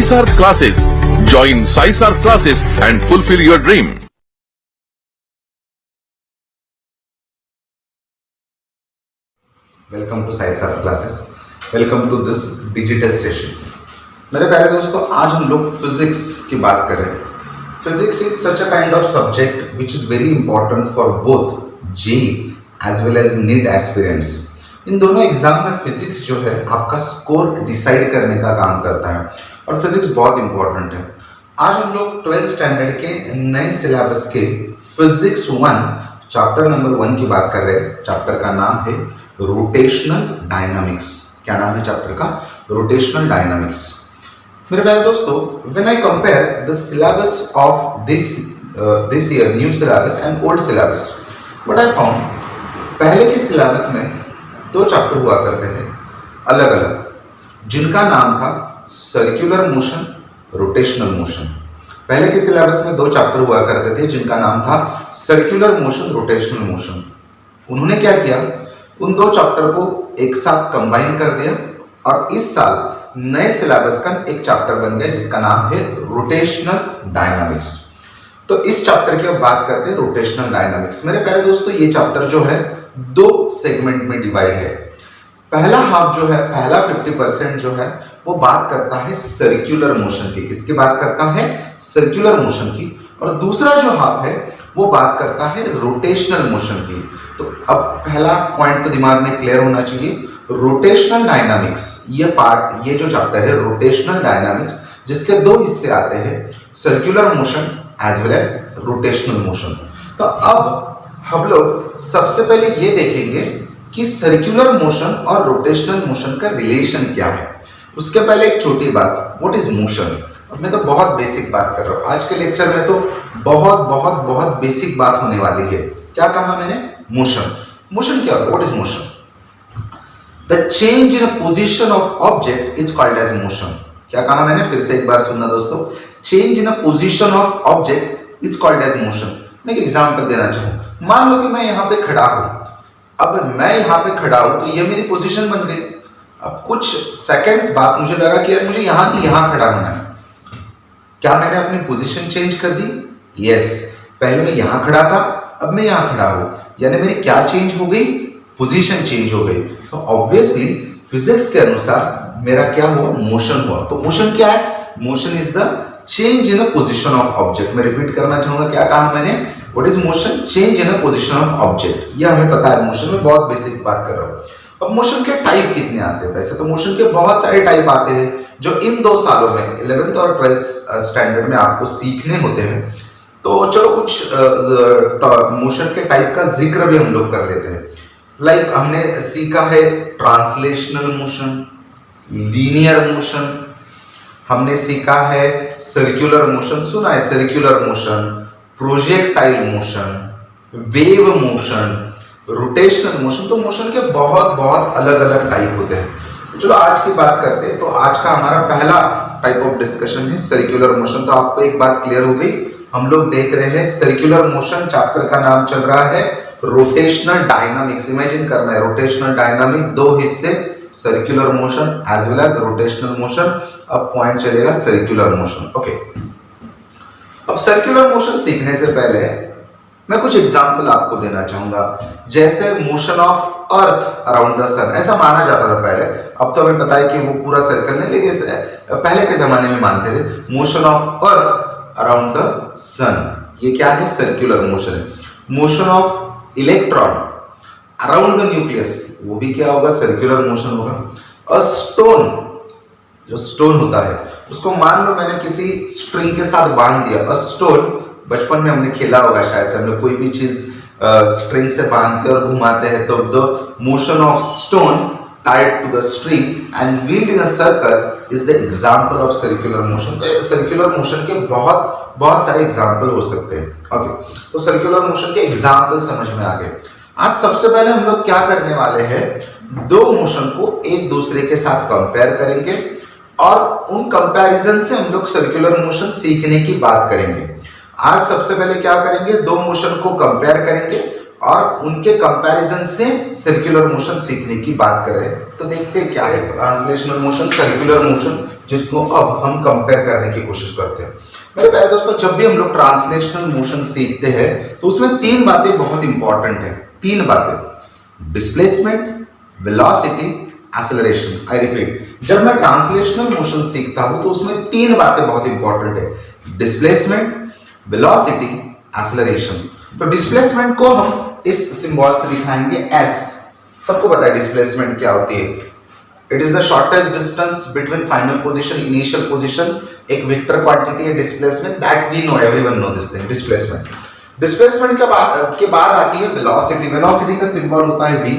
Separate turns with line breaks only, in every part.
SciSAR classes. Join SciSAR classes and fulfill your dream.
Welcome to SciSAR classes. Welcome to this digital session. मेरे प्यारे दोस्तों, आज हम लोग फिजिक्स की बात कर रहे हैं। Physics is such a kind of subject which is very important for both JEE as well as NEET aspirants. इन दोनों एग्जाम में फिजिक्स जो है आपका स्कोर डिसाइड करने का काम करता है और फिजिक्स बहुत इंपॉर्टेंट है। आज हम लोग 12th स्टैंडर्ड के नए सिलेबस के फिजिक्स 1 चैप्टर नंबर 1 की बात कर रहे हैं। चैप्टर का नाम है रोटेशनल डायनामिक्स। क्या नाम है चैप्टर का? Rotational dynamics. मेरे प्यारे दोस्तों, when I compare the syllabus of this year, new syllabus and old syllabus, what I found, पहले के सिलेबस में 2 चैप्टर हुआ करते थे अलग अलग, जिनका नाम था सर्कुलर मोशन, रोटेशनल मोशन। पहले के सिलेबस में 2 चैप्टर हुआ करते थे जिनका नाम था सर्कुलर मोशन, रोटेशनल मोशन। उन्होंने क्या किया, उन 2 चैप्टर को एक साथ कंबाइन कर दिया और इस साल नए सिलेबस का एक चैप्टर बन गया जिसका नाम है रोटेशनल डायनामिक्स। तो इस चैप्टर की अब बात करते हैं, रोटेशनल डायनामिक्स। मेरे प्यारे दोस्तों, ये चैप्टर जो है 2 सेगमेंट में डिवाइड है। पहला हाफ जो है, पहला 50% जो है वो बात करता है सर्कुलर मोशन की। किसकी बात करता है? सर्कुलर मोशन की। और दूसरा जो हाफ है वो बात करता है रोटेशनल मोशन की। तो अब पहला पॉइंट तो दिमाग में क्लियर होना चाहिए, रोटेशनल डायनामिक्स। ये जो चैप्टर है रोटेशनल डायनामिक्स, जिसके 2 हिस्से आते हैं, circular motion as well as rotational motion. तो अब हम लोग सबसे पहले ये देखेंगे कि सर्कुलर मोशन और रोटेशनल मोशन का रिलेशन क्या है। उसके पहले एक छोटी बात, व्हाट इज मोशन। अब मैं तो बहुत बेसिक बात कर रहा हूँ आज के लेक्चर में, तो बहुत बहुत बहुत बेसिक बात होने वाली है। क्या कहा मैंने? मोशन। मोशन क्या होता है? What is motion? The change in position of object is called as motion. क्या कहा मैंने? फिर से एक बार सुनना दोस्तों। Change in position of object is called as motion. मैं एक एग्जांपल देना चाहूँ। मान लो कि मैं यहाँ पे खड़ा हूँ। अब मैं यहाँ पे खड़ा हूँ तो ये मेरी पोजीशन बन गई। अब कुछ सेकेंड्स बाद मुझे लगा कि यार मुझे यहाँ नहीं, यहाँ खड़ा होना है। क्या मैंने अपनी पोजीशन चेंज कर दी? यस। पहले मैं यहाँ खड़ा था, अब मैं यहाँ खड़ा हूँ, यानी मेरी क्या चेंज हो गई? पोजीशन चेंज हो गई। तो ऑब्वियसली फिजिक्स के अनुसार मेरा क्या हुआ? मोशन हुआ। तो मोशन क्या है? Motion is the change in a position of object. मैं रिपीट करना चाहूंगा, क्या कहा मैंने? What is motion? Change in a position of object. ये हमें पता है मोशन में, बहुत बेसिक बात कर रहा हूँ। अब मोशन के टाइप कितने आते हैं? वैसे तो मोशन के बहुत सारे टाइप आते हैं जो इन 2 सालों में 11th और 12th स्टैंडर्ड में आपको सीखने होते हैं। तो चलो कुछ मोशन के टाइप का जिक्र भी हम लोग कर लेते हैं। लाइक हमने सीखा है ट्रांसलेशनल मोशन, लीनियर मोशन, हमने सीखा है सर्कुलर मोशन, सुना है circular motion, projectile motion, wave motion, rotational motion. तो मोशन के बहुत बहुत अलग अलग टाइप होते हैं। तो चलो आज की बात करते हैं। तो आज का हमारा पहला टाइप ऑफ डिस्कशन है सर्कुलर मोशन। तो आपको एक बात क्लियर हो गई, हम लोग देख रहे हैं सर्कुलर मोशन। चैप्टर का नाम चल रहा है रोटेशनल डायनामिक्स। इमेजिन करना है रोटेशनल डायनामिक, 2 हिस्से, circular motion as well as rotational motion. अब पॉइंट चलेगा सर्कुलर मोशन। ओके, अब सर्कुलर मोशन सीखने से पहले मैं कुछ एग्जांपल आपको देना चाहूंगा। जैसे motion of earth around the sun, ऐसा माना जाता था पहले। अब तो हमें पता है कि वो पूरा सर्कल नहीं, लेकिन पहले के जमाने में मानते थे motion of earth around the sun. ये क्या है? सर्कुलर मोशन है। Motion of electron around the nucleus, वो भी क्या होगा? सर्कुलर मोशन होगा। अ स्टोन, जो स्टोन होता है उसको मान लो मैंने किसी स्ट्रिंग के साथ बांध दिया। अ स्टोन, बचपन में हमने खेला होगा शायद से, हम लोग कोई भी चीज स्ट्रिंग से बांधते और घुमाते हैं तो the motion of stone tied to the string and whirled in a circle is the example of circular motion. तो सर्कुलर मोशन के बहुत बहुत सारे एग्जांपल हो सकते हैं। ओके, तो सर्कुलर मोशन के एग्जांपल समझ में आ गए। आज सबसे पहले हम लोग क्या करने वाले हैं, 2 मोशन को एक दूसरे के साथ कंपेयर करेंगे और उन कंपैरिजन से हम लोग सर्कुलर मोशन सीखने की बात करेंगे। आज सबसे पहले क्या करेंगे, 2 मोशन को कंपेयर करेंगे और उनके कंपैरिजन से सर्कुलर मोशन सीखने की बात करें। तो देखते हैं क्या है ट्रांसलेशनल मोशन, सर्कुलर मोशन, जिसको अब हम कंपेयर करने की कोशिश करते हैं। मेरे प्यारे दोस्तों, जब भी हम लोग ट्रांसलेशनल मोशन सीखते हैं तो उसमें तीन बातें बहुत इंपॉर्टेंट है। तीन बातें, displacement, velocity, acceleration. I repeat, जब मैं ट्रांसलेशनल मोशन सीखता हूं तो उसमें तीन बातें बहुत इंपॉर्टेंट है, डिस्प्लेसमेंट, वेलोसिटी, एक्सेलरेशन। तो डिस्प्लेसमेंट को हम इस सिंबल से दिखाएंगे एस। सबको पता है डिस्प्लेसमेंट क्या होती है। It is the shortest distance between final position, initial position. एक वेक्टर क्वांटिटी है displacement, that we know, everyone know this thing, displacement. Displacement के बाद आती है वेलोसिटी। वेलोसिटी का सिंबल होता है v,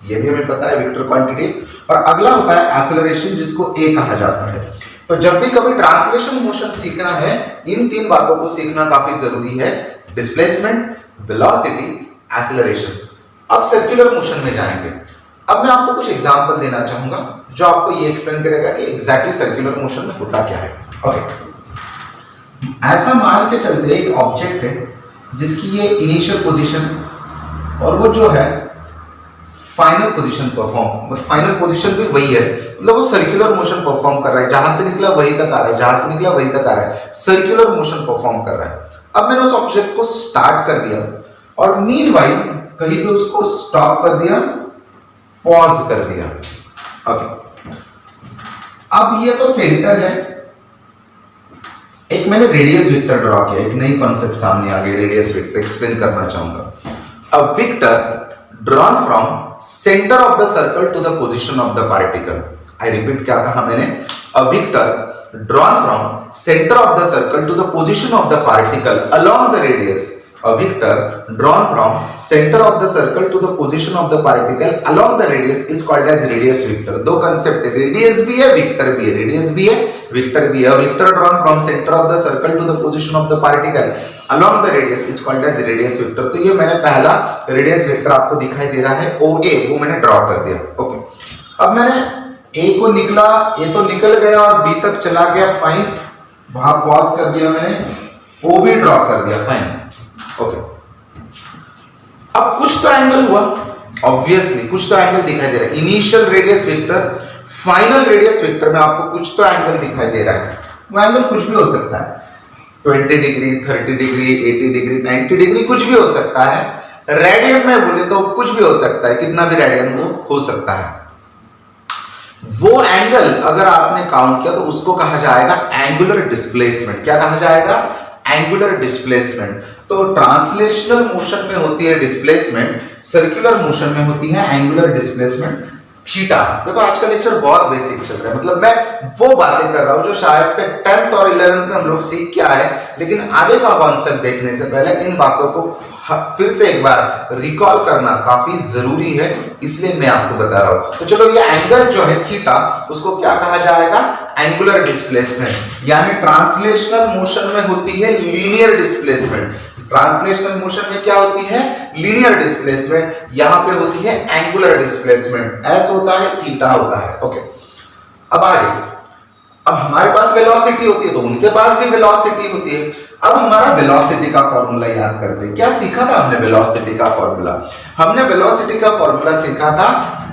ये भी हमें पता है, वेक्टर क्वांटिटी। और अगला होता है एक्सेलरेशन, जिसको a कहा जाता है। तो जब भी कभी ट्रांसलेशन मोशन सीखना है, इन तीन बातों को सीखना काफी जरूरी है, डिस्प्लेसमेंट, वेलोसिटी, एक्सेलरेशन। अब सर्कुलर मोशन में जाएंगे। अब मैं आपको कुछ एग्जांपल देना चाहूंगा जो आपको ये एक्सप्लेन करेगा कि एग्जैक्टली सर्कुलर मोशन में होता क्या है। ओके, ऐसा मान के चलते एक ऑब्जेक्ट है जिसकी ये इनिशियल पोजीशन और वो जो है final position perform, final position भी वही है, मतलब वो सर्कुलर मोशन परफॉर्म कर रहा है, जहां से निकला वहीं तक आ रहा है, जहां से निकला वहीं तक आ रहा है, सर्कुलर मोशन परफॉर्म कर रहा है। अब मैंने उस ऑब्जेक्ट को स्टार्ट कर दिया और मीनवाइल कहीं पे उसको स्टॉप कर दिया, पॉज कर दिया। ओके, अब ये तो सेंटर है। एक मैंने रेडियस वेक्टर ड्रॉ किया, एक नई कॉन्सेप्ट सामने आ गई, रेडियस वेक्टर एक्सप्लेन करना चाहूंगा। A vector drawn from center of the circle to the position of the particle. I repeat, क्या कहा मैंने? A vector drawn from center of the circle to the position of the particle along the radius. A vector drawn from center of the circle to the position of the particle along the radius is called as radius vector. दो concept है, radius भी है, vector भी है, radius भी है, vector भी है। A vector drawn from center of the circle to the position of the particle along the radius is called as radius vector. तो ये मैंने पहला रेडियस वेक्टर आपको दिखाई दे रहा है OA, वो मैंने ड्रॉ कर दिया। ओके, अब मैंने A को निकला, ये तो निकल गया और B तक चला गया, फाइन, वहां पॉज कर दिया मैंने, O भी ड्रॉ कर दिया, फाइन। ओके, अब कुछ तो एंगल हुआ, ऑब्वियसली कुछ तो एंगल दिखाई दे रहा है। Initial radius vector, final radius vector में आपको कुछ तो एंगल दिखाई दे रहा है। वो एंगल कुछ भी हो सकता है, 20 डिग्री, 30 डिग्री, 80 डिग्री, 90 डिग्री, कुछ भी हो सकता है। रेडियन में बोले तो कुछ भी हो सकता है, कितना भी रेडियन वो हो सकता है। वो एंगल अगर आपने काउंट किया तो उसको कहा जाएगा एंगुलर डिस्प्लेसमेंट। क्या कहा जाएगा? Angular displacement. तो ट्रांसलेशनल मोशन में होती है डिस्प्लेसमेंट, सर्कुलर मोशन में होती है एंगुलर डिस्प्लेसमेंट थीटा। देखो आज का लेक्चर बहुत बेसिक चल रहा है, मतलब मैं वो बातें कर रहा हूं जो शायद से 10th और 11th में हम लोग सीख के आए, लेकिन आगे का कॉन्सेप्ट देखने से पहले इन बातों को फिर से एक बार रिकॉल करना काफी जरूरी है, इसलिए मैं आपको बता रहा हूं। तो चलो, ये एंगल जो है थीटा, उसको क्या कहा जाएगा? Angular displacement. यानी ट्रांसलेशनल मोशन में होती है लीनियर डिस्प्लेसमेंट। ट्रांसलेशनल मोशन में क्या होती है? Linear displacement. यहां पे होती है एंगुलर डिस्प्लेसमेंट। एस होता है, थीटा होता है। ओके, अब आगे, अब हमारे पास वेलोसिटी होती है तो उनके पास भी वेलोसिटी होती है। अब हमारा वेलोसिटी का फॉर्मूला याद करते हैं। क्या सीखा था हमने वेलोसिटी का फॉर्मूला? हमने वेलोसिटी का फॉर्मूला सीखा था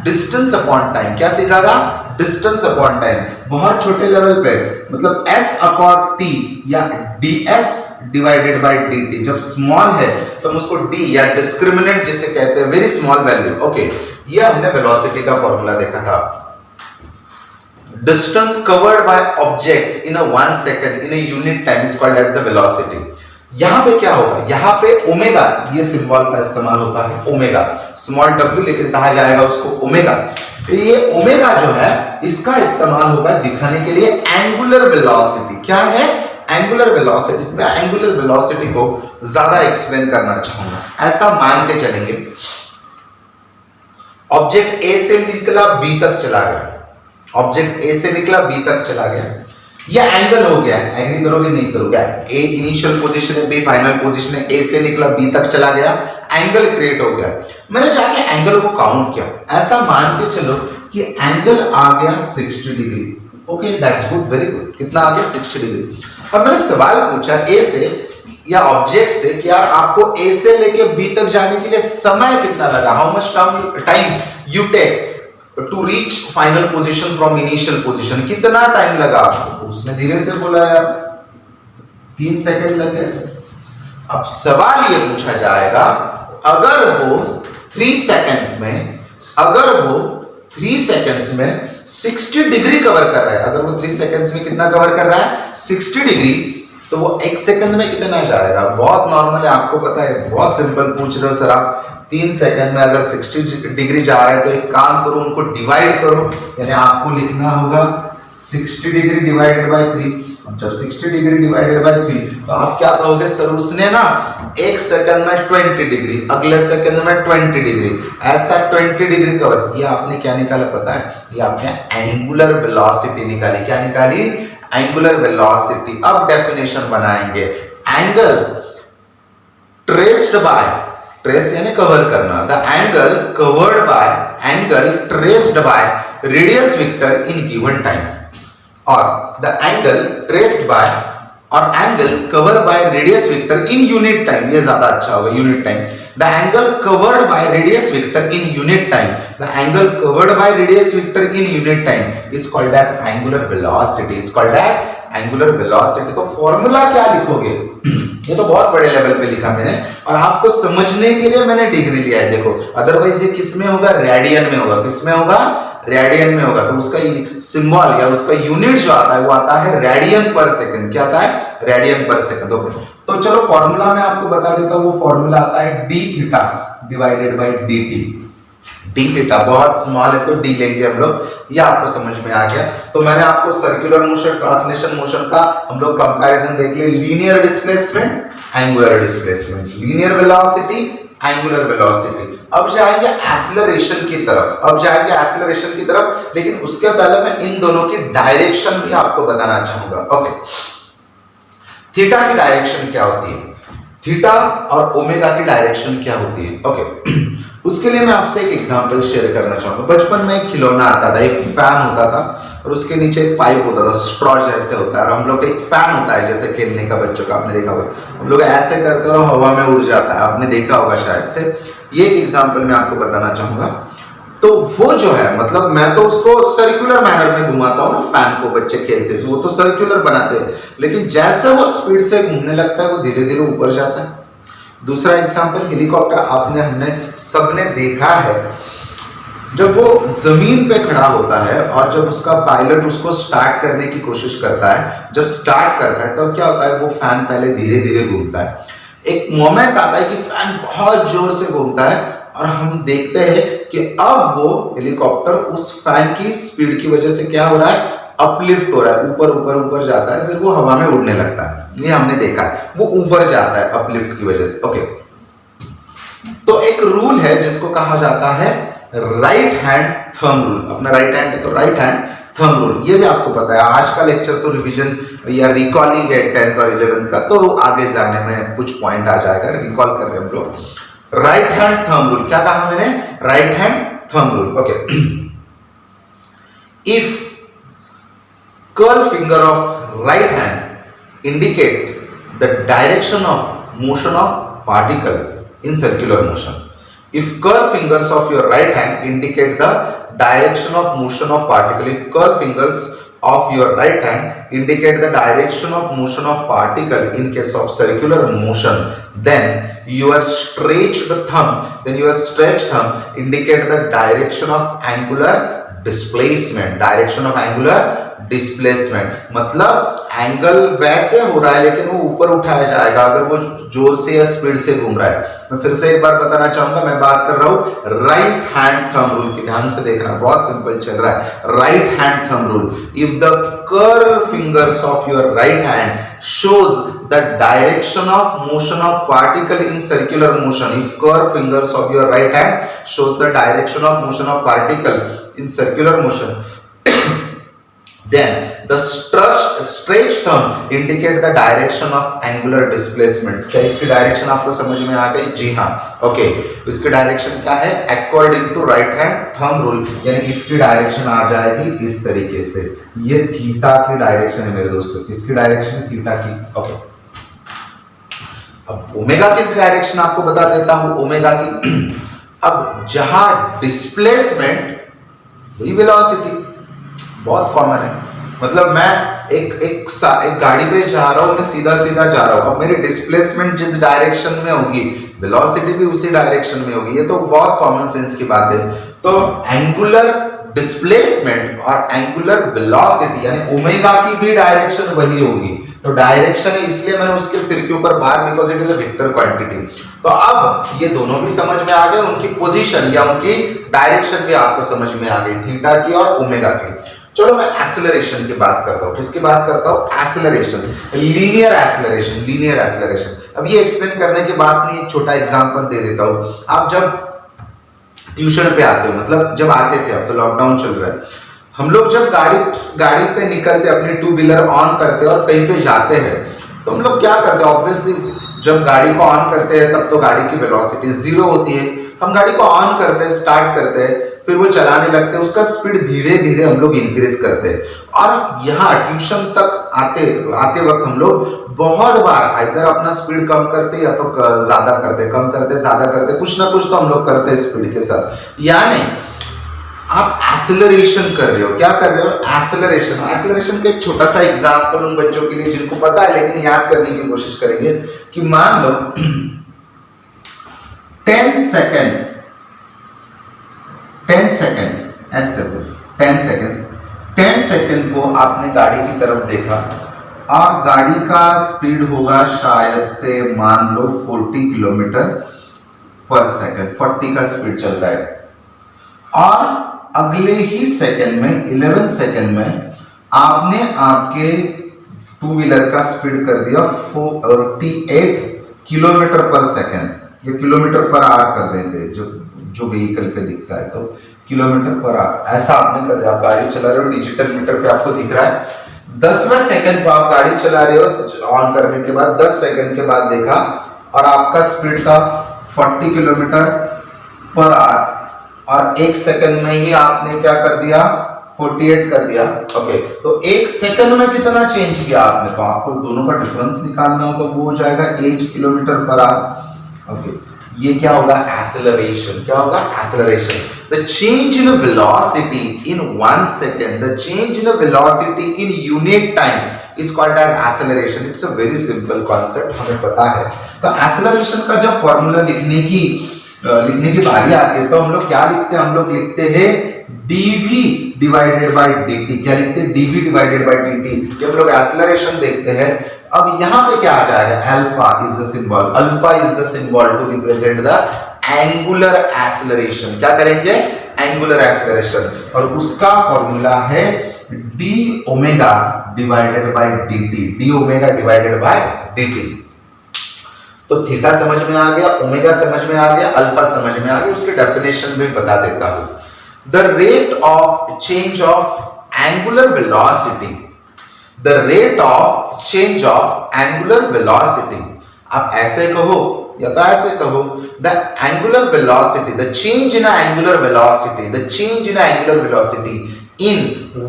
डिस्टेंस अपॉन टाइम। क्या सीखा था? Distance upon time. बहुत छोटे लेवल पे, मतलब s अपॉन t या ds डिवाइडेड बाय dt। जब स्मॉल है तो हम उसको d या डिस्क्रिमिनेंट जिसे कहते हैं, वेरी स्मॉल वैल्यू। ओके, ये हमने वेलोसिटी का फॉर्मूला देखा था। Distance covered by object in a 1 second in a unit time is called as the velocity. यहां पे क्या होगा? यहां पे ओमेगा, ये सिंबल का इस्तेमाल होता है, ओमेगा, स्मॉल w, लेकिन कहा जाएगा उसको ओमेगा। ये ओमेगा जो है, इसका इस्तेमाल होगा दिखाने के लिए एंगुलर वेलोसिटी। क्या है? Angular velocity. मैं एंगुलर वेलोसिटी को ज्यादा एक्सप्लेन करना चाहूंगा। ऐसा मान के चलेंगे, ऑब्जेक्ट ए से निकला बी तक चला गया, ऑब्जेक्ट ए से निकला बी तक चला गया, यह एंगल हो गया। एग्री करोगे? नहीं करोगे? ए इनिशियल पोजीशन है, बी फाइनल पोजीशन है, ए से निकला बी तक चला गया, एंगल क्रिएट हो गया। मैंने जाके एंगल को काउंट किया। ऐसा मान के चलो कि एंगल आ गया 60 degree. Okay, that's good, very good. कितना आ गया? 60 डिग्री। अब मैंने सवाल पूछा ए से या ऑब्जेक्ट से कि यार आपको ए से लेके बी तक जाने के लिए समय कितना लगा? How much time you take? To reach final position from initial position, कितना टाइम लगा आपको? उसने धीरे से बोला यार 3 सेकंड लग गए। अब सवाल ये पूछा जाएगा, अगर वो 3 सेकंड्स में 60 डिग्री कवर कर रहा है, अगर वो 3 सेकंड्स में कितना कवर कर रहा है? 60 डिग्री, तो वो 1 सेकंड में कितना जाएगा? बहुत नॉर्मल है, आपको पता है, बहुत सिंपल पूछ रहे हो सर आप। 3 सेकंड में अगर 60 डिग्री जा रहा है तो एक काम करो, उनको डिवाइड करो, यानी आपको लिखना होगा 60 डिग्री डिवाइडेड बाय 3। जब 60 डिग्री डिवाइडेड बाय 3 तो आप क्या कहोगे? सर उसने ना 1 सेकंड में 20 डिग्री, अगले सेकंड में 20 डिग्री, ऐसा 20 डिग्री कवर। ये आपने क्या निकाला पता है? ये आपने एंगुलर वेलोसिटी निकाली। क्या निकाली? Angular velocity. अब डेफिनेशन बनाएंगे, एंगल ट्रेस्ड बाय, ट्रेस यानी कवर करना, the angle covered by, angle traced by radius vector in given time, और द एंगल ट्रेस्ड बाय और angle cover by radius vector in unit time. ये ज्यादा अच्छा होगा, unit time. The angle covered by radius vector in unit time, the angle covered by radius vector in unit time is called as angular velocity, is called as angular velocity. तो formula क्या लिखोगे? ये तो बहुत बड़े level पे लिखा मैंने, और आपको समझने के लिए मैंने डिग्री लिया है, देखो। अदरवाइज ये किस में होगा? रेडियन में होगा। किस में होगा? रेडियन में होगा। तो उसका सिंबल या उसका यूनिट जो आता है वो आता है रेडियन पर सेकंड। क्या आता है? रेडियन पर सेकंड। ओके, तो चलो फॉर्मूला मैं आपको बता देता हूं। वो फॉर्मूला आता है d theta divided by dt। d theta बहुत स्मॉल है तो d लेंगे हम लोग, ये आपको समझ में आ गया। तो मैंने आपको सर्कुलर मोशन, ट्रांसलेशन मोशन का हम लोग कंपैरिजन देख लिए। Linear displacement, angular displacement, linear velocity, angular velocity. अब जाएंगे एक्सीलरेशन की तरफ, लेकिन उसके पहले मैं इन दोनों की डायरेक्शन भी आपको बताना चाहूंगा। ओके, थीटा की डायरेक्शन क्या होती है? थीटा और ओमेगा की डायरेक्शन क्या होती है? ओके, उसके लिए मैं आपसे एक एग्जांपल शेयर करना चाहूंगा। बचपन में एक खिलौना आता था, एक फैन होता था और उसके नीचे एक पाइप होता था, स्ट्रॉ जैसे होता है, और हम लोग एक फैन होता है जैसे खेलने का बच्चों का, आपने देखा होगा। हम लोग ऐसे करते हैं और हवा में उड़ जाता है, आपने देखा होगा शायद से। ये एक एग्जांपल मैं आपको बताना चाहूंगा। तो वो जो है, मतलब मैं तो उसको सर्कुलर मैनर में घुमाता हूँ ना, फैन को बच्चे खेलते हैं वो तो सर्कुलर बनाते हैं, लेकिन जैसे वो स्पीड से घूमने लगता है वो धीरे धीरे ऊपर जाता है। दूसरा एग्जांपल, हेलीकॉप्टर। हमने सबने देखा है, जब वो जमीन पे खड़ा होता है और जब उसका पायलट उसको स्टार्ट करने की कोशिश करता है, जब स्टार्ट करता है तब क्या होता है? वो फैन पहले धीरे धीरे घूमता है। एक मोमेंट आता है कि फैन बहुत जोर से घूमता है और हम देखते हैं कि अब वो हेलीकॉप्टर उस फैन की स्पीड की वजह से क्या हो रहा है? अपलिफ्ट हो रहा है, ऊपर ऊपर ऊपर जाता है, फिर वो हवा में उड़ने लगता है। ये हमने देखा है, वो ऊपर जाता है अपलिफ्ट की वजह से। ओके, तो एक रूल है जिसको कहा जाता है राइट हैंड थंब रूल। अपना राइट हैंड है तो राइट हैंड थंब रूल, ये भी आपको पता है। आज का लेक्चर तो रिवीजन या रिकॉलिंग है 10th और 11th का, तो आगे जाने में कुछ पॉइंट आ जाएगा, रिकॉल कर रहे हैं हम लोग। राइट हैंड थंब रूल, क्या कहा मैंने? Right hand thumb rule. Okay, if curl finger of right hand indicate the direction of motion of particle in circular motion. If curved fingers of your right hand indicate the direction of motion of particle, if curved fingers of your right hand indicate the direction of motion of particle in case of circular motion, then your stretched thumb indicate the direction of angular displacement. Direction of angular displacement, मतलब angle वैसे हो रहा है लेकिन वो ऊपर उठाया जाएगा अगर वो जोर से या स्पीड से घूम रहा है। मैं फिर से एक बार बताना चाहूंगा, मैं बात कर रहा हूं राइट हैंड थंब रूल की, ध्यान से देखना, बहुत सिंपल चल रहा है। Right hand thumb rule, if the curl fingers of your right hand shows the direction of motion of particle in circular motion, if curved fingers of your right hand shows the direction of motion of particle in circular motion, then the stretched thumb indicate the direction of angular displacement. क्या इसकी direction आपको समझ में आ गई? जी हाँ। Okay, इसकी direction क्या है? According to right hand thumb rule, यानी इसकी डायरेक्शन आ जाएगी इस तरीके से। ये थीटा की डायरेक्शन है मेरे दोस्तों, किसकी डायरेक्शन है? थीटा की। ओके, अब ओमेगा की डायरेक्शन आपको बता देता हूं, ओमेगा की। अब जहां डिस्प्लेसमेंट वही वेलोसिटी, बहुत कॉमन है। मतलब मैं एक गाड़ी पे जा रहा हूं, मैं सीधा सीधा जा रहा हूं, अब मेरी डिस्प्लेसमेंट जिस डायरेक्शन में होगी वेलोसिटी भी उसी डायरेक्शन में होगी। ये तो बहुत कॉमन सेंस की बात है। तो एंगुलर डिस्प्लेसमेंट और एंगुलर वेलोसिटी यानी ओमेगा की भी डायरेक्शन वही होगी। तो डायरेक्शन है इसलिए मैंने उसके सिर के ऊपर bar, because it is a vector quantity. तो अब ये दोनों भी समझ में आ गए, उनकी पोजीशन या उनकी डायरेक्शन भी आपको समझ में आ गई, थीटा की और ओमेगा की। चलो मैं एक्सेलरेशन की बात करता हूं। किसकी बात करता हूं? Acceleration, linear acceleration, linear acceleration. अब ये एक्सप्लेन करने के बाद में एक छोटा एग्जांपल दे देता हूं। आप जब ट्यूशन पे आते हो, मतलब जब आते थे, अब तो लॉकडाउन चल रहा है, हम लोग जब गाड़ी पे निकलते, अपनी टू व्हीलर ऑन करते और कहीं पे जाते हैं, तो हम लोग क्या करते हैं? ऑब्वियसली जब गाड़ी को ऑन करते हैं तब तो गाड़ी की वेलोसिटी जीरो होती है। हम गाड़ी को ऑन करते हैं, स्टार्ट करते हैं, फिर वो चलाने लगते हैं, उसका स्पीड धीरे धीरे हम लोग इंक्रीज करते हैं। और यहाँ ट्यूशन तक आते वक्त हम लोग बहुत बार इधर अपना स्पीड कम करते या तो ज्यादा करते, कम करते ज्यादा करते, कुछ ना कुछ तो हम लोग करते हैं स्पीड के साथ। यानी आप एक्सेलरेशन कर रहे हो। क्या कर रहे हो? एक्सेलरेशन। एक्सेलरेशन का एक छोटा सा एग्जांपल उन बच्चों के लिए जिनको पता है लेकिन याद करने की कोशिश करेंगे कि मान लो 10 सेकेंड ऐसे 10 सेकेंड को आपने गाड़ी की तरफ देखा और गाड़ी का स्पीड होगा शायद से मान लो 40 किलोमीटर पर सेकेंड, 40 का स्पीड चल रहा है। और अगले ही सेकेंड में 11 सेकेंड में आपने आपके टू व्हीलर का स्पीड कर दिया 48 किलोमीटर पर सेकेंड। ये किलोमीटर पर आवर कर देते जो व्हीकल पे दिखता है, तो किलोमीटर पर आवर ऐसा आपने कर दिया। आप गाड़ी चला रहे हो, डिजिटल मीटर पे आपको दिख रहा है 10वें सेकेंड पर आप गाड़ी चला रहे हो, ऑन करने के बाद 10 सेकेंड के बाद देखा और आपका स्पीड था 40 किलोमीटर पर आवर और 1 सेकंड में ही आपने क्या कर दिया? 48 कर दिया। ओके, तो 1 सेकंड में कितना चेंज किया आपने? तो आपको दोनों का डिफरेंस निकालना हो तो वो हो जाएगा 8 किलोमीटर पर आवर। ओके, ये क्या होगा? एक्सेलरेशन। क्या होगा? Acceleration. The change in velocity in 1 second, the change in velocity in unit time is called as acceleration. It's a very simple concept, हमें पता है। तो एक्सेलरेशन का जब फॉर्मूला लिखने की बारी आती है तो हम लोग क्या लिखते हैं? हम लोग लिखते हैं dv डिवाइडेड बाय dt। क्या लिखते हैं? dv divided by dt। जब हम लोग एक्सेलरेशन देखते हैं, अब यहां पे क्या आ जाएगा? Alpha is the symbol, alpha is the symbol to represent the angular acceleration. क्या करेंगे? Angular acceleration. और उसका फॉर्मूला है d omega divided by dt, d omega divided by dt। तो थीटा समझ में आ गया, ओमेगा समझ में आ गया, अल्फा समझ में आ गया। उसके डेफिनेशन भी बता देता हूं। The rate of change of angular velocity, the rate of change of angular velocity, आप ऐसे कहो या तो ऐसे कहो, the angular velocity, the change in angular velocity, the change in angular velocity in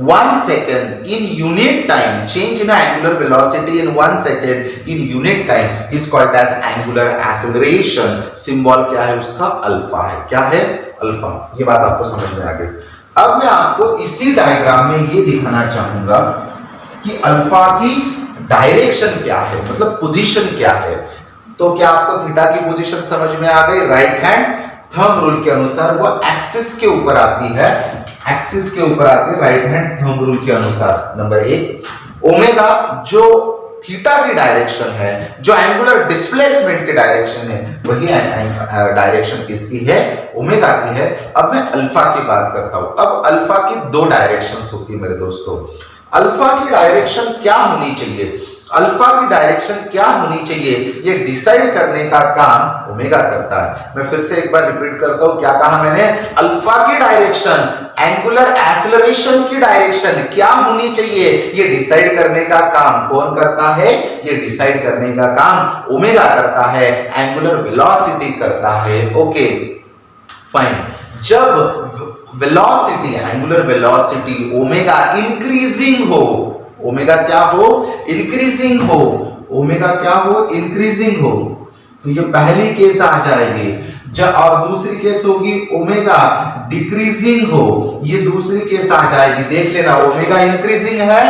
1 second in unit time, change in angular velocity in 1 second in unit time is called as angular acceleration। Symbol क्या है उसका? Alpha है। क्या है? Alpha. ये बात आपको समझ में आ गई। अब मैं आपको इसी डायग्राम में ये दिखाना चाहूंगा कि अल्फा की डायरेक्शन क्या है, मतलब पोजीशन क्या है। तो क्या आपको थीटा की पोजीशन समझ में आ गई? राइट हैंड थंब रूल के अनुसार वो एक्सिस के ऊपर आती है, एक्सिस के ऊपर आती है राइट हैंड थंब रूल के अनुसार। नंबर 1, ओमेगा जो थीटा की डायरेक्शन है, जो एंगुलर डिस्प्लेसमेंट की डायरेक्शन है, वही डायरेक्शन किसकी है? ओमेगा की है। अब मैं अल्फा की बात करता हूं। अब अल्फा की 2 डायरेक्शंस होती है मेरे दोस्तों। अल्फा की डायरेक्शन क्या होनी चाहिए? अल्फा की डायरेक्शन क्या होनी चाहिए, ये डिसाइड करने का काम ओमेगा करता है। मैं फिर से एक बार रिपीट करता हूं, क्या कहा मैंने? अल्फा की डायरेक्शन, एंगुलर एक्सेलरेशन की डायरेक्शन क्या होनी चाहिए, ये डिसाइड करने का काम कौन करता है? ये डिसाइड करने का काम ओमेगा करता है, एंगुलर वेलोसिटी करता है। Okay fine. जब velocity, angular velocity omega increasing हो, ओमेगा क्या हो? इंक्रीजिंग हो। ओमेगा क्या हो? इंक्रीजिंग हो। तो ये पहली केस आ जाएगी और दूसरी केस होगी ओमेगा डिक्रीजिंग हो, ये दूसरी केस आ जाएगी। देख लेना, ओमेगा इंक्रीजिंग है,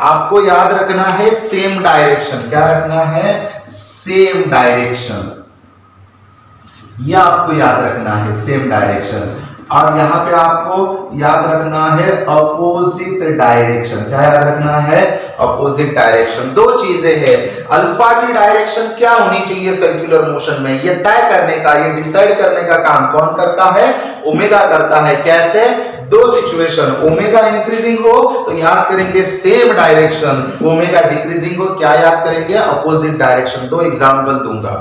आपको याद रखना है सेम डायरेक्शन। क्या रखना है? Same direction. यह आपको याद रखना है, सेम डायरेक्शन। और यहां पे आपको याद रखना है अपोजिट डायरेक्शन। क्या याद रखना है? Opposite direction. दो चीजें हैं, अल्फा की डायरेक्शन क्या होनी चाहिए सर्कुलर मोशन में, यह तय करने का, यह डिसाइड करने का काम कौन करता है? ओमेगा करता है। कैसे? दो सिचुएशन, ओमेगा इंक्रीजिंग हो तो याद करेंगे सेम डायरेक्शन, ओमेगा डिक्रीजिंग हो क्या याद करेंगे? Opposite direction. दो एग्जांपल दूंगा।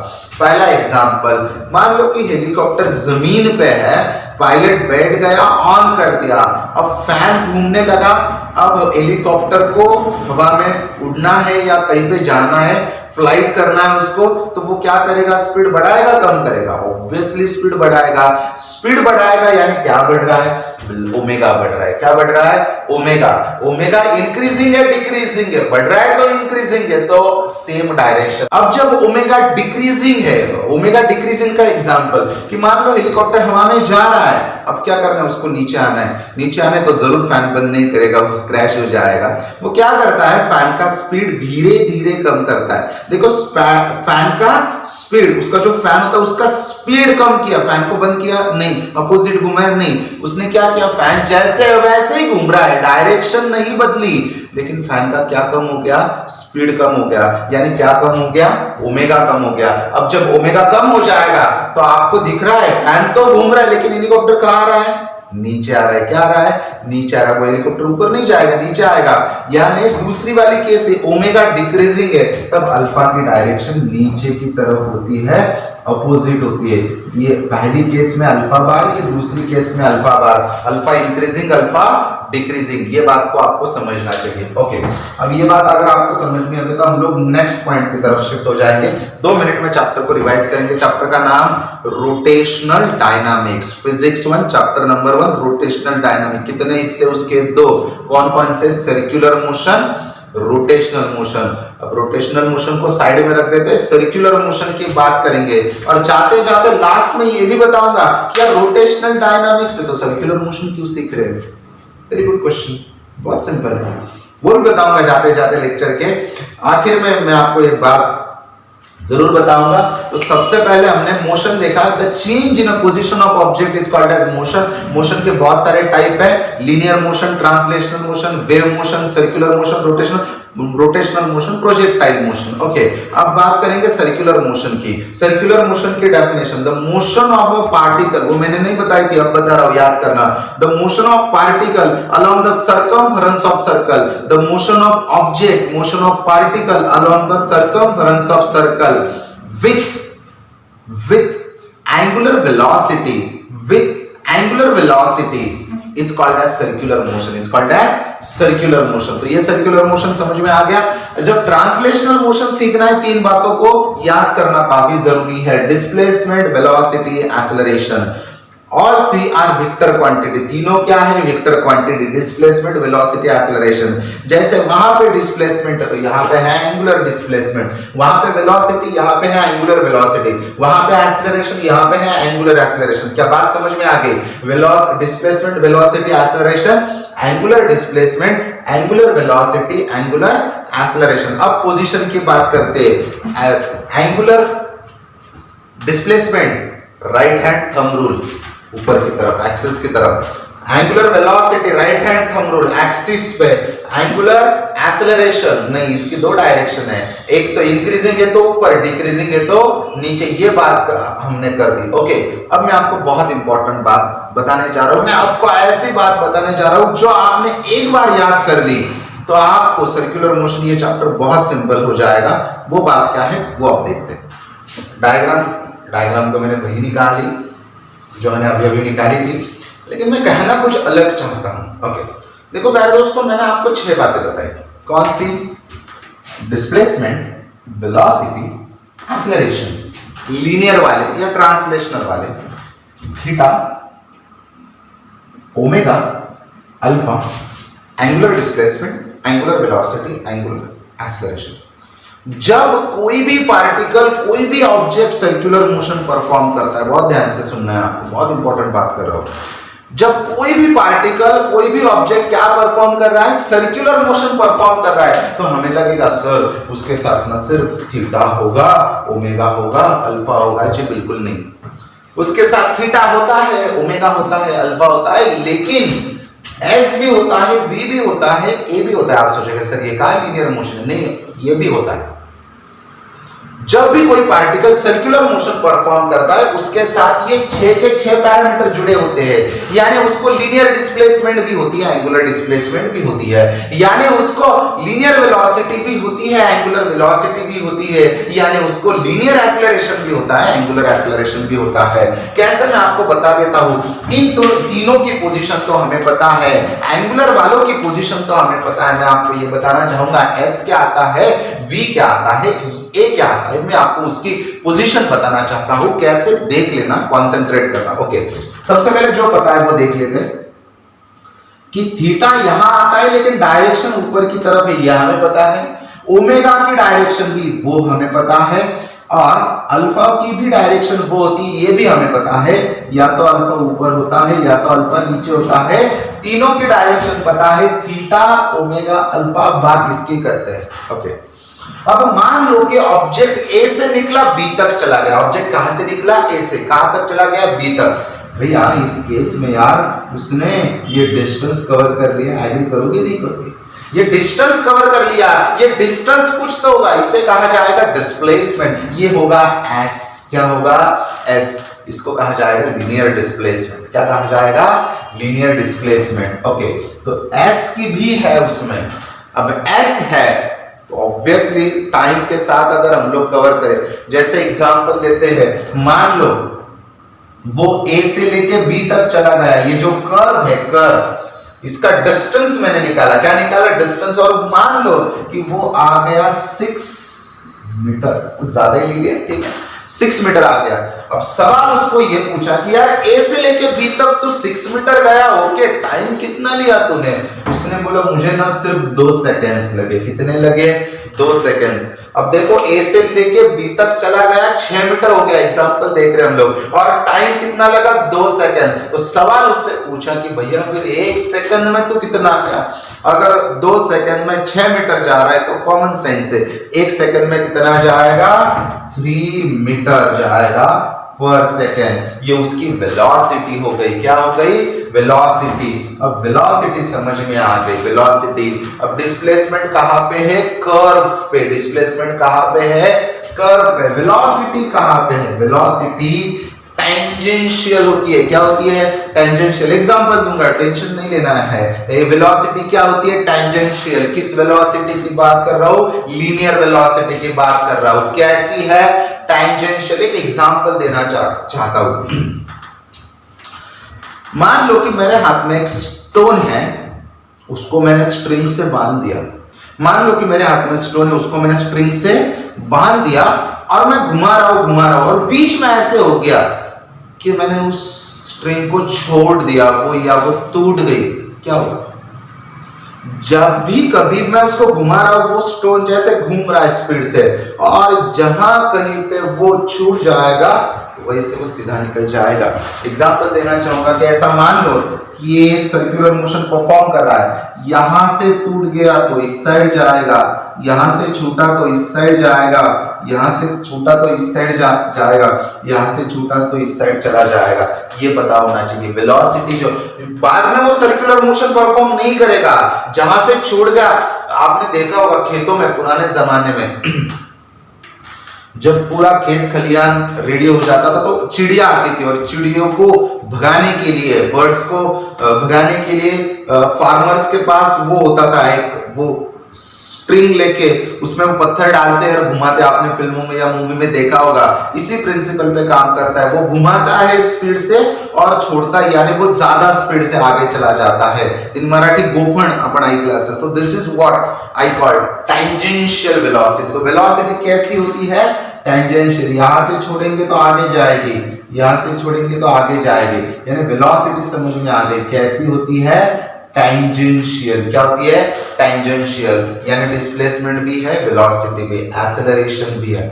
पहला एग्जांपल, मान लो कि हेलीकॉप्टर जमीन पे है, पायलट बैठ गया, ऑन कर दिया, अब फैन घूमने लगा। अब हेलीकॉप्टर को हवा में उड़ना है या कहीं पे जाना है, फ्लाइट करना है उसको, तो वो क्या करेगा? स्पीड बढ़ाएगा कम करेगा? ऑब्वियसली स्पीड बढ़ाएगा। स्पीड बढ़ाएगा यानी क्या बढ़ रहा है? ओमेगा बढ़ रहा है। क्या बढ़ रहा है? ओमेगा। ओमेगा इंक्रीजिंग है डिक्रीजिंग है? बढ़ रहा है तो इंक्रीजिंग है, तो सेम डायरेक्शन। अब जब ओमेगा डिक्रीजिंग है, ओमेगा डिक्रीजिंग का एग्जांपल कि मान लो हेलीकॉप्टर हवा में जा रहा है, अब क्या करना है? उसको नीचे आना है। नीचे आने तो जरूर फैन बंद नहीं करेगा, क्रैश हो जाएगा। वो क्या करता है? फैन का स्पीड धीरे धीरे कम करता है। देखो फैन का स्पीड, उसका जो फैन होता है उसका स्पीड कम किया, फैन को बंद किया नहीं, अपोजिट घुमाया नहीं, उसने क्या किया? फैन जैसे वैसे ही घूम रहा है, डायरेक्शन नहीं बदली, लेकिन फैन का क्या कम हो गया? स्पीड कम हो गया। यानी क्या कम हो गया? ओमेगा कम हो गया। अब जब ओमेगा कम हो जाएगा तो आपको दिख रहा है फैन तो घूम रहा है, लेकिन हेलीकॉप्टर कहां आ रहा है? नीचे आ रहा है। क्या आ रहा है? नीचे आ रहा है। वो हेलीकॉप्टर ऊपर नहीं जाएगा, नीचे आएगा। यानी दूसरी वाली केस है, ओमेगा डिक्रीजिंग है, तब अल्फा की डायरेक्शन नीचे की तरफ होती है, अपोजिट होती है। ये पहली केस में अल्फा बार, ये दूसरी केस में alpha bar. Alpha increasing, alpha decreasing, ये बात को आपको समझना चाहिए। ओके, अब ये बात अगर आपको समझ में आती तो हम लोग नेक्स्ट पॉइंट की तरफ शिफ्ट हो जाएंगे। 2 मिनट में चैप्टर को रिवाइज करेंगे। चैप्टर का नाम rotational dynamics, physics 1 chapter number 1 rotational dynamics. कितने हिस्से उसके? 2। कौन कौन से? Circular motion, rotational motion. अब रोटेशनल मोशन को साइड में रख देते हैं, सर्कुलर मोशन की बात करेंगे। और जाते जाते लास्ट में ये भी बताऊंगा क्या रोटेशनल डायनामिक्स है तो सर्कुलर मोशन क्यों सीख रहे हैं? वेरी गुड क्वेश्चन, बहुत सिंपल है, वो भी बताऊंगा जाते जाते लेक्चर के आखिर में। मैं आपको एक बात जरूर बताऊंगा। तो सबसे पहले हमने मोशन देखा, the change in a position of object is called as motion. Motion के बहुत सारे टाइप है, linear motion, translational motion, wave motion, circular motion, rotational motion, projectile motion. Okay, अब बात करेंगे सर्कुलर मोशन की। सर्कुलर मोशन की definition, the motion of a particle, वो मैंने नहीं बताई थी, अब बता रहा हूं, याद करना। The motion of particle along the circumference of circle, the motion of object, motion of particle along the circumference of circle with angular velocity, it's called as circular motion, it's called as circular motion। तो ये circular motion समझ में आ गया। जब translational motion सीखना है, 3 बातों को याद करना काफी जरूरी है, displacement, velocity, acceleration. All 3 are vector quantity, तीनों क्या है? Vector quantity, displacement, velocity, acceleration. जैसे वहां पे डिस्प्लेसमेंट है तो यहाँ पे है एंगुलर डिस्प्लेसमेंट, वहां पे वेलोसिटी, यहाँ पे है एंगुलर वेलोसिटी, वहां पे एक्सेलरेशन, यहाँ पे है एंगुलर एक्सेलरेशन। क्या बात समझ में आ गई? Displacement, velocity, acceleration, angular displacement, angular velocity, angular acceleration. अब पोजीशन की बात करते हैं। Angular displacement, right hand thumb rule, ऊपर की तरफ, एक्सिस की तरफ। Angular velocity, right hand thumb rule, axis पे। एंगुलर एक्सेलरेशन, नहीं, इसकी 2 डायरेक्शन है, एक तो इंक्रीजिंग है तो ऊपर, डिक्रीजिंग है तो नीचे। ये बात हमने कर दी। ओके, अब मैं आपको बहुत इंपॉर्टेंट बात बताने जा रहा हूं। मैं आपको ऐसी बात बताने जा रहा हूं जो आपने एक बार याद कर ली तो आपको सर्कुलर मोशन ये चैप्टर बहुत सिंपल हो जाएगा। वो बात क्या है वो आप देखते हैं। डायग्राम तो मैंने वही निकाली जो मैंने अभी अभी निकाली थी, लेकिन मैं कहना कुछ अलग चाहता हूं। ओके, देखो प्यारे दोस्तों, मैंने आपको 6 बातें बताई। कौन सी? डिस्प्लेसमेंट, वेलोसिटी, एक्सेलरेशन, लीनियर वाले या ट्रांसलेशनल वाले, theta, omega, alpha, angular displacement, angular velocity, angular acceleration. जब कोई भी पार्टिकल, कोई भी ऑब्जेक्ट सर्कुलर मोशन परफॉर्म करता है, बहुत ध्यान से सुनना है आपको, बहुत इंपॉर्टेंट बात कर रहा हूं, जब कोई भी पार्टिकल, कोई भी ऑब्जेक्ट क्या परफॉर्म कर रहा है, सर्कुलर मोशन परफॉर्म कर रहा है, तो हमें लगेगा सर उसके साथ ना सिर्फ थीटा होगा, ओमेगा होगा, अल्फा होगा। जी बिल्कुल नहीं, उसके साथ थीटा होता है, ओमेगा होता है, अल्फा होता है, लेकिन एस भी होता है, वी भी होता है, ए भी होता है। आप सोचेंगे सर ये कहाँ लीनियर मोशन है? नहीं, ये भी होता है। जब भी कोई पार्टिकल सर्कुलर मोशन परफॉर्म करता है, उसके साथ ये 6 के 6 पैरामीटर जुड़े होते हैं, यानी उसको लीनियर डिस्प्लेसमेंट भी होती है, एंगुलर डिस्प्लेसमेंट भी होती है, यानी उसको लीनियर वेलोसिटी भी होती है, एंगुलर वेलोसिटी भी होती है, यानी उसको लीनियर एक्सेलरेशन भी होता है, एंगुलर एक्सेलरेशन भी होता है। कैसे? मैं आपको बता देता हूं। इन तीनों की पोजीशन तो हमें पता है, एंगुलर वालों की पोजीशन तो हमें पता है। मैं आपको ये बताना चाहूंगा एस क्या आता है, वी क्या आता है, ए क्या आता है, मैं आपको उसकी पोजीशन बताना चाहता हूं। कैसे? देख लेना, कंसंट्रेट करना। ओके, सबसे पहले जो पता है वो देख लेते हैं कि थीटा यहां आता है, लेकिन डायरेक्शन ऊपर की तरफ है, यह हमें पता है। ओमेगा की डायरेक्शन भी वो हमें पता है, और अल्फा की भी डायरेक्शन वो होती है, ये भी हमें पता है। या तो अल्फा ऊपर होता है या तो अल्फा नीचे होता है, तीनों की डायरेक्शन पता है, थीटा, ओमेगा, अल्फा, बात इसकी करते हैं। ओके, अब मान लो कि ऑब्जेक्ट ए से निकला, बी तक चला गया। ऑब्जेक्ट कहां से निकला? ए से। कहां तक चला गया? बी तक। भैया इस केस में यार उसने ये डिस्टेंस कवर कर लिया, एग्री करोगे नहीं करोगे? ये डिस्टेंस कवर कर लिया, ये डिस्टेंस कुछ तो होगा, इसे कहा जाएगा डिस्प्लेसमेंट। ये होगा एस। क्या होगा? एस। इसको कहा जाएगा लीनियर डिस्प्लेसमेंट। क्या कहा जाएगा? Linear displacement. ओके, तो एस की भी है उसमें। अब एस है तो ऑब्वियसली टाइम के साथ अगर हम लोग कवर करें, जैसे एग्जांपल देते हैं, मान लो वो ए से लेके बी तक चला गया, ये जो कर्व है, कर्व, इसका डिस्टेंस मैंने निकाला। क्या निकाला? डिस्टेंस। और मान लो कि वो आ गया 6 मीटर, कुछ ज्यादा ही ले लिया, ठीक है, 6 मीटर आ गया। अब सवाल उसको ये पूछा कि यार ए से लेके बी तक तो 6 मीटर गया, ओके, टाइम कितना लिया तूने? उसने बोला मुझे ना सिर्फ 2 सेकेंड्स लगे। कितने लगे? 2 सेकेंड्स। अब देखो ए से लेके बी तक चला गया, 6 मीटर हो गया, एग्जांपल देख रहे हैं हम लोग, और टाइम कितना लगा? 2 सेकेंड। तो सवाल उससे पूछा कि भैया फिर 1 सेकंड में तू कितना गया? अगर 2 सेकंड में 6 मीटर जा रहा है तो कॉमन सेंस है 1 सेकंड में कितना जाएगा? 3 मीटर जाएगा पर सेकेंड। ये उसकी वेलोसिटी हो गई। क्या हो गई? वेलोसिटी। अब वेलोसिटी समझ में आ गई, वेलोसिटी। अब डिस्प्लेसमेंट कहां पे है? कर्व पे। डिस्प्लेसमेंट कहां पे है? कर्व पे। वेलोसिटी कहां पे है? वेलोसिटी टेंजेंशियल होती है। क्या होती है? टेंजेंशियल। एग्जांपल दूंगा, टेंशन नहीं लेना है। ये वेलोसिटी क्या होती है? टेंजेंशियल। किस वेलोसिटी की बात कर रहा हूं? लीनियर वेलोसिटी की बात कर रहा हूं। कैसी है? टेंजेंशियल। एक एग्जांपल देना चाहता हूं। मान लो कि मेरे हाथ में एक स्टोन है, उसको मैंने स्ट्रिंग से बांध दिया। मान लो कि मेरे हाथ में स्टोन है, उसको मैंने स्ट्रिंग से बांध दिया और मैं घुमा रहा हूं और बीच में ऐसे हो गया कि मैंने उस स्ट्रिंग को छोड़ दिया, वो टूट गई। क्या होगा? जब भी कभी मैं उसको घुमा रहा हूं, वो स्टोन जैसे घूम रहा है स्पीड से, और जहां कहीं पे वो छूट जाएगा वहीं से वो सीधा निकल जाएगा। एग्जांपल देना चाहूंगा कि ऐसा मान लो कि ये सर्कुलर मोशन परफॉर्म कर रहा है, यहां से टूट गया तो इस साइड जाएगा, यहां से छूटा तो इस साइड जाएगा, यहां से छूटा तो इस साइड जाएगा, यहां से छूटा तो इस साइड चला जाएगा। ये पता होना चाहिए। वेलोसिटी जो बाद में वो सर्कुलर मोशन परफॉर्म नहीं करेगा, जहां से छूट गया। आपने देखा होगा खेतों में पुराने जमाने में जब पूरा खेत खलियान रेडी हो जाता था तो चिड़िया आती थी, और चिड़ियों को भगाने के लिए, बर्ड्स को भगाने के लिए फार्मर्स के पास वो होता था एक वो स्ट्रिंग लेके, उसमें वो पत्थर डालते और घुमाते। आपने फिल्मों में या मूवी में देखा होगा। इसी प्रिंसिपल पे काम करता है। वो घुमाता है स्पीड से और छोड़ता है, यानी वो ज्यादा स्पीड से आगे चला जाता है। इन मराठी गोफण अपन क्लास है। तो this is what I call tangential velocity. तो वेलोसिटी कैसी होती है? टेंजेंशियल। यहां से छोड़ेंगे तो आगे जाएगी, यहां से छोड़ेंगे तो आगे जाएगी, यानी वेलोसिटी समझ में आ गई। कैसी होती है? टेंजेंशियल। क्या होती है? टेंजेंशियल, यानी डिस्प्लेसमेंट भी है, वेलोसिटी भी, एक्सेलरेशन भी है।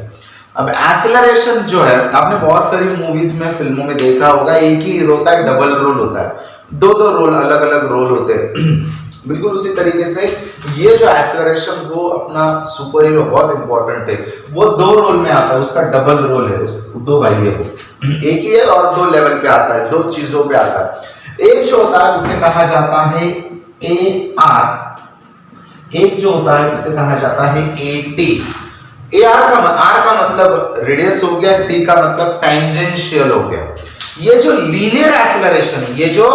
अब एक्सेलरेशन जो है, आपने बहुत सारी मूवीज में, फिल्मों में देखा होगा, एक ही हीरो होता है, डबल रोल होता है, दो दो रोल, अलग अलग रोल होते हैं। बिल्कुल उसी तरीके से ये जो एक्सेलरेशन, वो अपना सुपर हीरो बहुत इंपॉर्टेंट है, वो दो रोल में आता है, उसका डबल रोल है, उस दो भाई है, वो एक ही है और दो लेवल पे आता है, दो चीजों पे आता है। एक जो होता है उसे कहा जाता है ए आर, एक जो होता है उसे कहा जाता है ए टी। ए आर का मतलब रेडियस हो गया, टी का मतलब टेंजेंशियल हो गया। ये जो लीनियर एक्सेलरेशन है, ये जो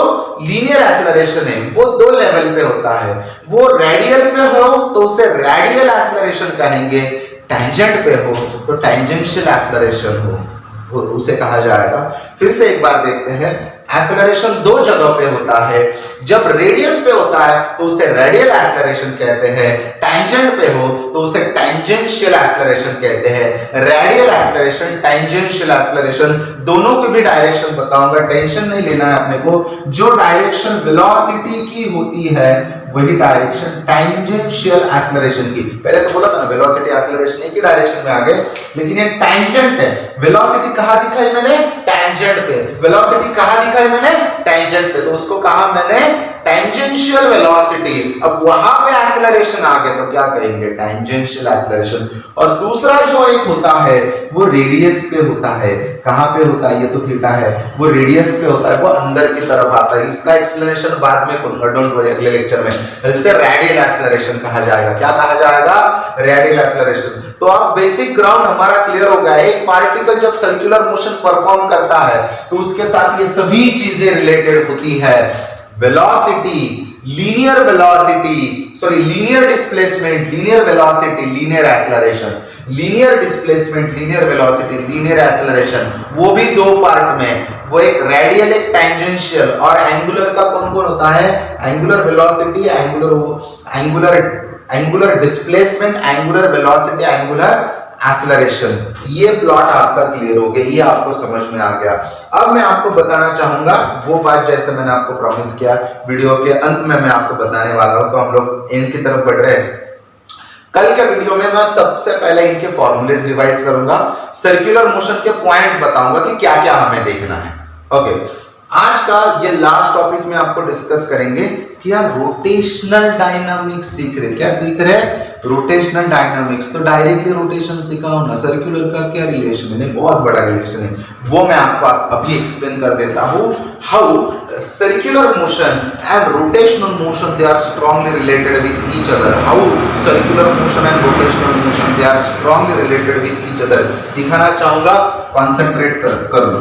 लीनियर एक्सेलरेशन है, वो दो लेवल पे होता है। वो रेडियल पे हो तो उसे रेडियल एक्सेलरेशन कहेंगे, टेंजेंट पे हो तो टेंजेंशियल एक्सेलरेशन हो उसे कहा जाएगा। फिर से एक बार देखते हैं, एक्सेलरेशन दो जगह पे होता है। जब रेडियस पे होता है तो उसे रेडियल एक्सेलरेशन कहते हैं, टेंजेंट पे हो तो उसे टेंजेंशियल एक्सेलरेशन कहते हैं। रेडियल एक्सेलरेशन, टेंजेंशियल एक्सेलरेशन, दोनों की भी डायरेक्शन बताऊंगा, टेंशन नहीं लेना है अपने को। जो डायरेक्शन वेलोसिटी की होती है वही डायरेक्शन टेंजेंशियल एक्सेलरेशन की। पहले तो बोला था ना वेलोसिटी एक्सेलरेशन एक ही डायरेक्शन में आ गए, लेकिन ये टेंजेंट है। वेलोसिटी कहां दिखाई मैंने? टेंजेंट पे। वेलोसिटी कहां दिखाई मैंने? टेंजेंट पे, तो उसको कहा मैंने टेंजेंशियल वेलोसिटी। अब वहां पे एक्सेलरेशन आ गया तो क्या कहेंगे? Tangential acceleration. और दूसरा जो एक होता है वो रेडियस पे होता है। कहां पे होता है? ये तो थीटा है, वो रेडियस पे होता है, वो अंदर की तरफ आता है। इसका एक्सप्लेनेशन बाद में करूंगा, डोंट वरी, अगले लेक्चर में। इसे रेडियल एक्सेलरेशन कहा जाएगा। क्या कहा जाएगा? Radial acceleration. तो अब बेसिक ग्राउंड हमारा क्लियर हो गया है। एक पार्टिकल जब सर्कुलर मोशन परफॉर्म करता है तो उसके साथ ये सभी चीजें रिलेटेड होती है। Velocity, linear velocity, sorry linear displacement, linear velocity, linear acceleration, linear displacement, linear velocity, linear acceleration, वो भी दो पार्ट में, वो एक रेडियल एक टेंजेंशियल। और एंगुलर का कौन कौन होता है? Angular velocity, angular displacement, angular velocity, angular acceleration. ये प्लॉट आपका क्लियर हो गया, ये आपको समझ में आ गया। अब मैं आपको बताना चाहूंगा वो बात, जैसे मैंने आपको प्रॉमिस किया, वीडियो के अंत में मैं आपको बताने वाला हूं। तो हम लोग एंड की तरफ बढ़ रहे हैं। कल के वीडियो में मैं सबसे पहले इनके फॉर्मूलेज रिवाइज करूंगा, सर्कुलर मोशन के पॉइंट्स बताऊंगा कि क्या क्या हमें देखना है। ओके, आज का ये लास्ट टॉपिक में आपको डिस्कस करेंगे कि यार रोटेशनल डायनामिक्स सीख रहे। क्या सीख रहे? Rotational dynamics. तो डायरेक्टली रोटेशन सिखाओ ना, सर्कुलर का क्या रिलेशन है? बहुत बड़ा रिलेशन है, वो मैं आपको अभी एक्सप्लेन कर देता हूं। How circular motion and rotational motion they are strongly related with each other. How circular motion and rotational motion they are strongly related with each other दिखाना चाहूंगा, कॉन्सेंट्रेट कर लो।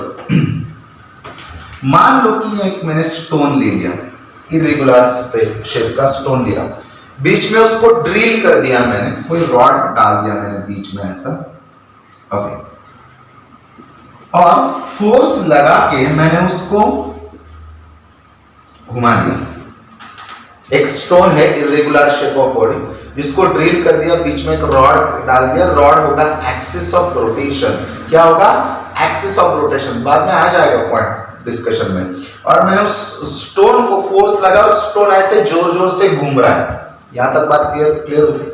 मान लो कि एक मैंने स्टोन ले लिया, इरेगुलर शेप का स्टोन लिया, बीच में उसको ड्रिल कर दिया मैंने, कोई रॉड डाल दिया मैंने बीच में ऐसा, ओके, और फोर्स लगा के मैंने उसको घुमा दिया। एक स्टोन है इरेगुलर शेप ऑफ बॉडी, जिसको ड्रिल कर दिया, बीच में एक रॉड डाल दिया, रॉड होगा एक्सिस ऑफ रोटेशन। क्या होगा? एक्सिस ऑफ रोटेशन, बाद में आ जाएगा पॉइंट डिस्कशन में। और मैंने उस स्टोन को फोर्स लगा, स्टोन ऐसे जोर जोर से घूम रहा है। यहां तक बात क्लियर हो गई?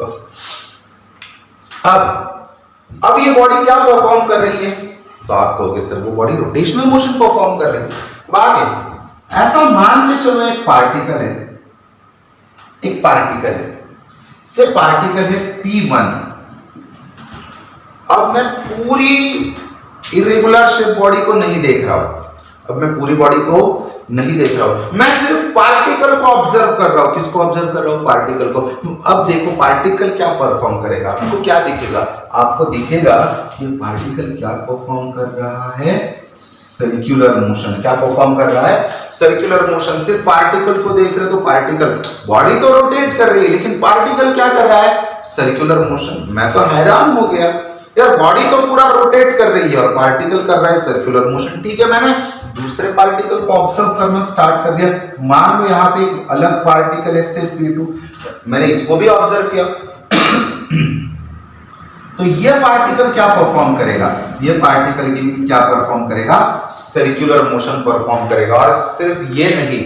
अब ये बॉडी क्या परफॉर्म कर रही है? तो आप कहोगे सर वो बॉडी रोटेशनल मोशन परफॉर्म कर रही है। अब आगे ऐसा मान के चलो एक पार्टिकल है, एक पार्टिकल है, से पार्टिकल है P1। अब मैं पूरी इरेगुलर शेप बॉडी को नहीं देख रहा हूं, अब मैं पूरी बॉडी को नहीं देख रहा हूं, मैं सिर्फ पार्टिकल को ऑब्जर्व कर रहा हूं। किसको ऑब्जर्व कर रहा हूं? पार्टिकल को। अब देखो पार्टिकल क्या परफॉर्म करेगा, आपको क्या दिखेगा? आपको दिखेगा कि पार्टिकल क्या परफॉर्म कर रहा है? Circular motion. क्या परफॉर्म कर रहा है? Circular motion. सिर्फ पार्टिकल को देख रहे तो पार्टिकल, बॉडी तो रोटेट कर रही है लेकिन पार्टिकल क्या कर रहा है? Circular motion. मैं तो हैरान हो गया यार, बॉडी तो पूरा रोटेट कर रही है और पार्टिकल कर रहा है सर्कुलर मोशन। ठीक है, मैंने दूसरे पार्टिकल को ऑब्जर्व करना स्टार्ट कर दिया। मान लो यहाँ पे एक अलग पार्टिकल है से P2, मैंने इसको भी ऑब्जर्व किया। तो ये पार्टिकल क्या परफॉर्म करेगा? ये पार्टिकल की क्या परफॉर्म करेगा? सर्कुलर मोशन परफॉर्म करेगा। और सिर्फ ये नहीं,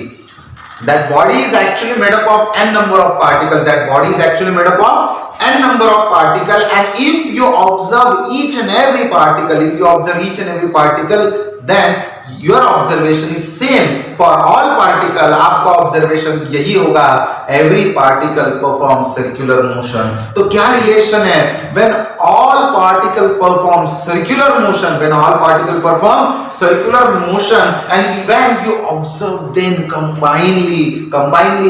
That body is actually made up of n number of particles. That body is actually made up of n number of particles. And if you observe each and every particle, then your observation is same for all particle. आपका observation यही होगा, every particle performs circular motion. तो क्या relation है? When all particle perform circular motion, and when you observe them combinedly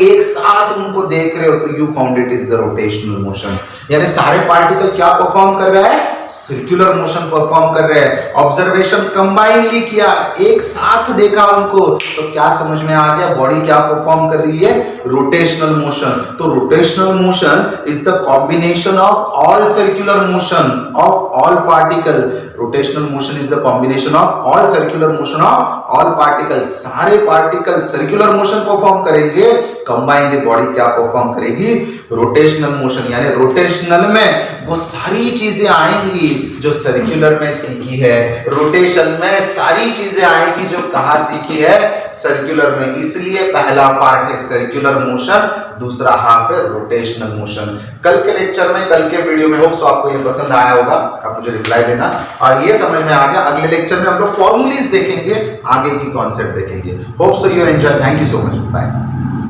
एक साथ उनको देख रहे हो, तो you found it is the rotational motion. यानी सारे पार्टिकल क्या परफॉर्म कर रहा है? सर्कुलर मोशन परफॉर्म कर रहे हैं. ऑब्जर्वेशन कंबाइनली किया, एक साथ देखा उनको, तो क्या समझ में आ गया? बॉडी क्या परफॉर्म कर रही है? Rotational motion. तो rotational motion is the combination of all circular motion of all particle. Rotational motion is the combination of all circular motion of all particles. सारे पार्टिकल सर्कुलर मोशन परफॉर्म करेंगे, combinedly body क्या perform करेगी? Rotational motion. यानी rotational में वो सारी चीजें आएंगी जो सर्कुलर में सीखी है, रोटेशन में सारी चीजें आएंगी जो कहां सीखी है? सर्कुलर में. इसलिए पहला पार्ट है सर्कुलर मोशन, दूसरा हाफ है रोटेशनल मोशन. कल के लेक्चर में, कल के वीडियो में होप्स आपको ये पसंद आया होगा. आप मुझे रिप्लाई देना और ये समझ में आ गया. अगले लेक्चर में हम लोग फॉर्मूलीज देखेंगे, आगे की कॉन्सेप्ट देखेंगे. Hope so you enjoy. Thank you so much. Bye.